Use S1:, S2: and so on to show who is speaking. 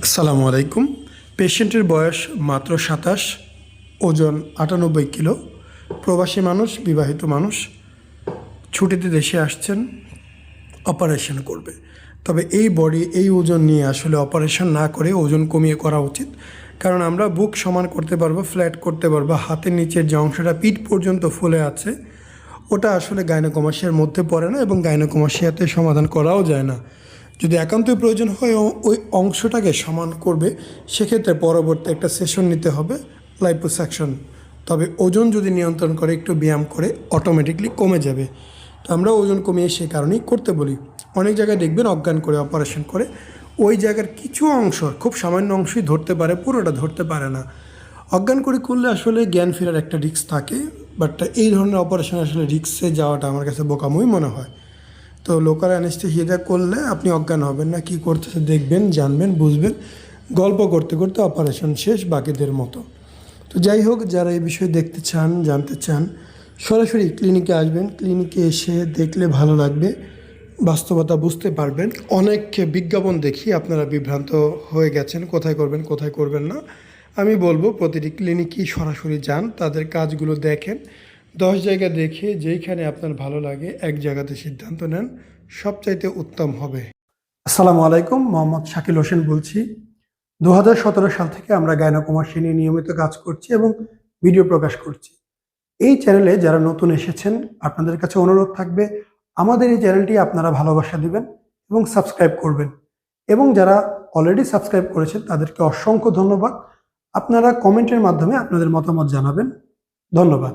S1: আসসালামু আলাইকুম। পেশেন্টের বয়স মাত্র ২৭, ওজন ৯৮ কিলো, প্রবাসী মানুষ, বিবাহিত মানুষ, ছুটিতে দেশে আসছেন, অপারেশন করবে। তবে এই বডি, এই ওজন নিয়ে আসলে অপারেশন না করে ওজন কমিয়ে করা উচিত। কারণ আমরা বুক সমান করতে পারবো, ফ্ল্যাট করতে পারবো, হাতের নিচের যে অংশটা পিঠ পর্যন্ত ফুলে আছে ওটা আসলে গাইনোকমাসিয়ার মধ্যে পড়ে না এবং গাইনোকমাসিয়াতে সমাধান করাও যায় না। যদি একান্তই প্রয়োজন হয় ওই অংশটাকে সমান করবে, সেক্ষেত্রে পরবর্তী একটা সেশন নিতে হবে, লাইপোসাকশন। তবে ওজন যদি নিয়ন্ত্রণ করে, একটু ব্যায়াম করে, অটোমেটিকলি কমে যাবে। তো আমরা ওজন কমিয়ে সে কারণেই করতে বলি। অনেক জায়গায় দেখবেন অজ্ঞান করে অপারেশন করে, ওই জায়গার কিছু অংশ, খুব সামান্য অংশই ধরতে পারে, পুরোটা ধরতে পারে না। অজ্ঞান করে করলে আসলে জ্ঞান ফেরার একটা রিস্ক থাকে, বাট এই ধরনের অপারেশন আসলে রিস্কে যাওয়াটা আমার কাছে বোকামই মনে হয়। তো লোকাল অ্যানেস্থেসিয়াটা করলে আপনি অজ্ঞান হবেন না, কী করতেছে দেখবেন, জানবেন, বুঝবেন, গল্প করতে করতে অপারেশন শেষ বাকিদের মতো। তো যাই হোক, যারা এই বিষয়ে দেখতে চান, জানতে চান, সরাসরি ক্লিনিকে আসবেন। ক্লিনিকে এসে দেখলে ভালো লাগবে, বাস্তবতা বুঝতে পারবেন। অনেক বিজ্ঞাপন দেখি আপনারা বিভ্রান্ত হয়ে গেছেন, কোথায় করবেন কোথায় করবেন না। আমি বলবো প্রতিটি ক্লিনিকই সরাসরি যান, তাদের কাজগুলো দেখেন, 10 জায়গা দেখে যেইখানে আপনার ভালো লাগে এক জায়গাতে সিদ্ধান্ত নেন, সবচাইতে উত্তম হবে। আসসালামু আলাইকুম, মোহাম্মদ শাকিল হোসেন বলছি। 2017 সাল থেকে আমরা গাইনোকমাসিয়া নিয়ে নিয়মিত কাজ করছি এবং ভিডিও প্রকাশ করছি। এই চ্যানেলে যারা নতুন এসেছেন, আপনাদের কাছে অনুরোধ থাকবে আমাদের এই চ্যানেলটি আপনারা ভালোবাসা দিবেন এবং সাবস্ক্রাইব করবেন। এবং যারা অলরেডি সাবস্ক্রাইব করেছেন তাদেরকে অসংখ্য ধন্যবাদ। আপনারা কমেন্টের মাধ্যমে আপনাদের মতামত জানাবেন। ধন্যবাদ।